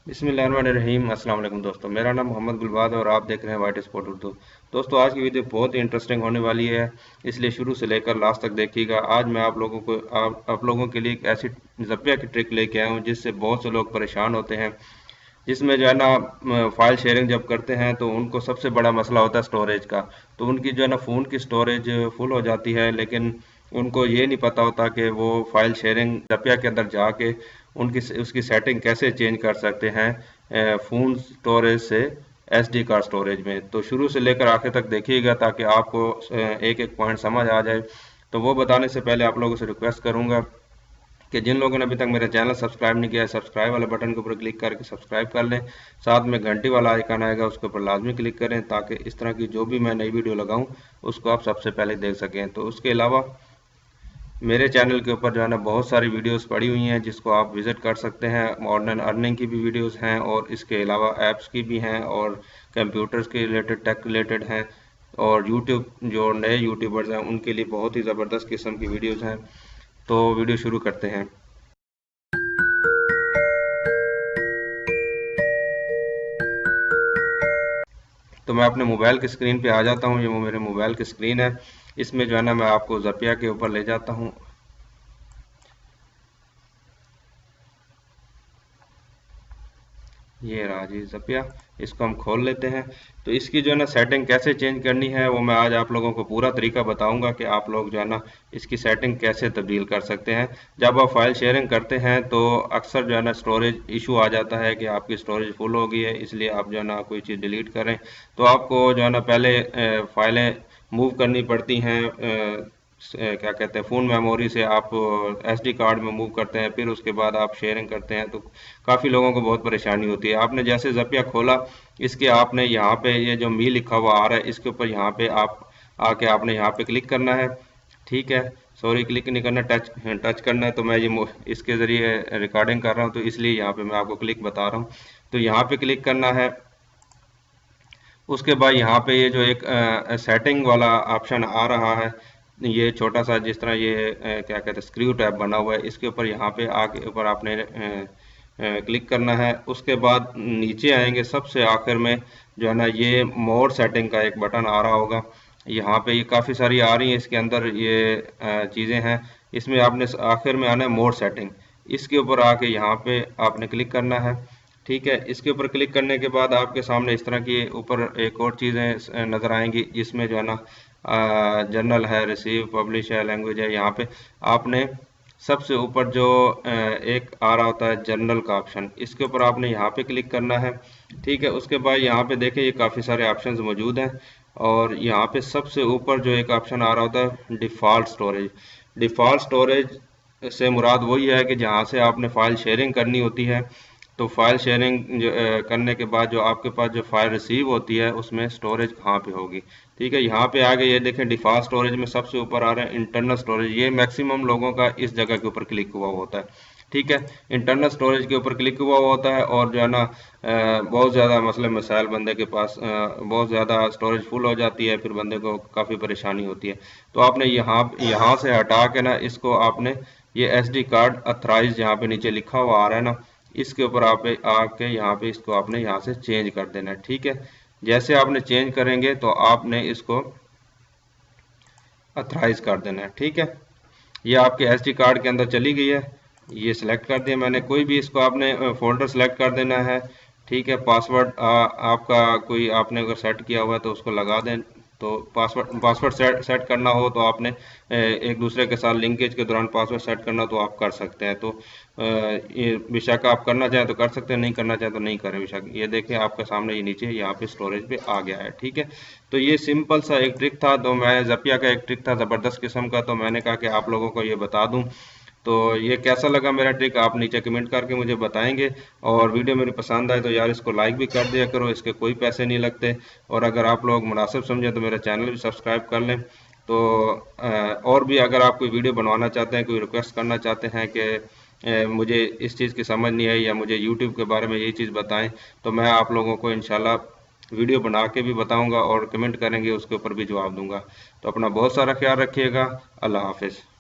बिस्मिल्लाहिर्रहमानिर्रहीम। अस्सलाम वालेकुम दोस्तों, मेरा नाम मोहम्मद गुलबाद है और आप देख रहे हैं वाइट स्पॉट उर्दू। दोस्तों, आज की वीडियो बहुत ही इंटरेस्टिंग होने वाली है, इसलिए शुरू से लेकर लास्ट तक देखिएगा। आज मैं आप लोगों के लिए एक ऐसी ज़पिया की ट्रिक लेके आया हूँ जिससे बहुत से लोग परेशान होते हैं। जिसमें जो है ना फाइल शेयरिंग जब करते हैं तो उनको सबसे बड़ा मसला होता है स्टोरेज का। तो उनकी जो है ना फ़ोन की स्टोरेज फुल हो जाती है, लेकिन उनको ये नहीं पता होता कि वो फाइल शेयरिंग ज़पिया के अंदर जाके उनकी उसकी सेटिंग कैसे चेंज कर सकते हैं फ़ोन स्टोरेज से एसडी कार्ड स्टोरेज में। तो शुरू से लेकर आखिर तक देखिएगा ताकि आपको एक एक पॉइंट समझ आ जाए। तो वो बताने से पहले आप लोगों से रिक्वेस्ट करूंगा कि जिन लोगों ने अभी तक मेरा चैनल सब्सक्राइब नहीं किया है, सब्सक्राइब वाले बटन के ऊपर क्लिक करके सब्सक्राइब कर लें। साथ में घंटी वाला आइकन आएगा, उसके ऊपर लाजमी क्लिक करें ताकि इस तरह की जो भी मैं नई वीडियो लगाऊं उसको आप सबसे पहले देख सकें। तो उसके अलावा मेरे चैनल के ऊपर जो है ना बहुत सारी वीडियोस पड़ी हुई हैं जिसको आप विज़िट कर सकते हैं। मॉडर्न अर्निंग की भी वीडियोस हैं और इसके अलावा ऐप्स की भी हैं और कंप्यूटर्स के रिलेटेड, टेक रिलेटेड हैं। और यूट्यूब, जो नए यूट्यूबर्स हैं उनके लिए बहुत ही ज़बरदस्त किस्म की वीडियोस हैं। तो वीडियो शुरू करते हैं। तो मैं अपने मोबाइल की स्क्रीन पे आ जाता हूँ। ये वो मेरे मोबाइल की स्क्रीन है। इसमें जो है ना मैं आपको ज़पिया के ऊपर ले जाता हूँ। ये रहा जी ज़पिया। इसको हम खोल लेते हैं। तो इसकी जो है ना सेटिंग कैसे चेंज करनी है वो मैं आज आप लोगों को पूरा तरीका बताऊंगा कि आप लोग जो है ना इसकी सेटिंग कैसे तब्दील कर सकते हैं। जब आप फाइल शेयरिंग करते हैं तो अक्सर जो है ना स्टोरेज इशू आ जाता है कि आपकी स्टोरेज फुल हो गई है, इसलिए आप जो है ना कोई चीज़ डिलीट करें तो आपको जो है ना पहले फाइलें मूव करनी पड़ती हैं। क्या कहते हैं, फ़ोन मेमोरी से आप एसडी कार्ड में मूव करते हैं, फिर उसके बाद आप शेयरिंग करते हैं। तो काफ़ी लोगों को बहुत परेशानी होती है। आपने जैसे ज़पिया खोला, इसके आपने यहाँ पे ये जो मी लिखा हुआ आ रहा है इसके ऊपर यहाँ पे आप आके आपने यहाँ पे क्लिक करना है। ठीक है, सॉरी क्लिक नहीं करना, टच टच करना है। तो मैं ये इसके ज़रिए रिकॉर्डिंग कर रहा हूँ तो इसलिए यहाँ पे मैं आपको क्लिक बता रहा हूँ। तो यहाँ पे क्लिक करना है। उसके बाद यहाँ पे ये जो एक सेटिंग वाला ऑप्शन आ रहा है, ये छोटा सा जिस तरह ये क्या कहते हैं स्क्रू टैब बना हुआ है, इसके ऊपर यहाँ पे आके ऊपर आपने क्लिक करना है। उसके बाद नीचे आएंगे सबसे आखिर में जो है ना ये मोड सेटिंग का एक बटन आ रहा होगा। यहाँ पे ये काफ़ी सारी आ रही हैं, इसके अंदर ये चीज़ें हैं। इसमें आपने आखिर में आना है मोड सेटिंग। इसके ऊपर आके यहाँ पे आपने क्लिक करना है। ठीक है, इसके ऊपर क्लिक करने के बाद आपके सामने इस तरह की ऊपर एक और चीज़ें नज़र आएंगी जिसमें जो है ना जनरल है, रिसीव, पब्लिश है, लैंग्वेज है। यहाँ पे आपने सबसे ऊपर जो एक आ रहा होता है जनरल का ऑप्शन, इसके ऊपर आपने यहाँ पे क्लिक करना है। ठीक है, उसके बाद यहाँ पे देखें ये काफ़ी सारे ऑप्शंस मौजूद हैं और यहाँ पे सबसे ऊपर जो एक ऑप्शन आ रहा होता है डिफ़ॉल्ट स्टोरेज। डिफ़ॉल्ट स्टोरेज से मुराद वही है कि जहाँ से आपने फाइल शेयरिंग करनी होती है। तो फाइल शेयरिंग करने के बाद जो आपके पास जो फाइल रिसीव होती है उसमें स्टोरेज कहाँ पे होगी। ठीक है, यहाँ पे आगे ये देखें डिफ़ॉल्ट स्टोरेज में सबसे ऊपर आ रहा है इंटरनल स्टोरेज। ये मैक्सिमम लोगों का इस जगह के ऊपर क्लिक हुआ होता है। ठीक है, इंटरनल स्टोरेज के ऊपर क्लिक हुआ होता है और जो है ना बहुत ज़्यादा मसले मसाइल बंदे के पास बहुत ज़्यादा स्टोरेज फुल हो जाती है, फिर बंदे को काफ़ी परेशानी होती है। तो आपने यहाँ यहाँ से हटा के ना इसको आपने ये एसडी कार्ड अथराइज यहाँ पे नीचे लिखा हुआ आ रहा है ना, इसके ऊपर आप आके यहाँ पे इसको आपने यहाँ से चेंज कर देना है। ठीक है, जैसे आपने चेंज करेंगे तो आपने इसको अथराइज कर देना है। ठीक है, ये आपके एसडी कार्ड के अंदर चली गई है। ये सिलेक्ट कर दिया मैंने। कोई भी इसको आपने फोल्डर सेलेक्ट कर देना है। ठीक है, पासवर्ड आपका कोई आपने अगर सेट किया हुआ है तो उसको लगा दें। तो पासवर्ड सेट करना हो तो आपने एक दूसरे के साथ लिंकेज के दौरान पासवर्ड सेट करना तो आप कर सकते हैं। तो ये बेशक आप करना चाहें तो कर सकते हैं, नहीं करना चाहें तो नहीं करें बेशक। ये देखें आपके सामने ये नीचे यहाँ पे स्टोरेज पे आ गया है। ठीक है, तो ये सिंपल सा एक ट्रिक था। तो मैं ज़पिया का एक ट्रिक था ज़बरदस्त किस्म का, तो मैंने कहा कि आप लोगों को ये बता दूं। तो ये कैसा लगा मेरा ट्रिक आप नीचे कमेंट करके मुझे बताएंगे। और वीडियो मेरी पसंद आए तो यार इसको लाइक भी कर दिया करो, इसके कोई पैसे नहीं लगते। और अगर आप लोग मुनासिब समझें तो मेरा चैनल भी सब्सक्राइब कर लें। तो और भी अगर आप कोई वीडियो बनवाना चाहते हैं, कोई रिक्वेस्ट करना चाहते हैं कि मुझे इस चीज़ की समझ नहीं आई या मुझे यूट्यूब के बारे में यही चीज़ बताएं, तो मैं आप लोगों को इंशाल्लाह वीडियो बना के भी बताऊंगा और कमेंट करेंगे उसके ऊपर भी जवाब दूंगा। तो अपना बहुत सारा ख्याल रखिएगा। अल्लाह हाफिज़।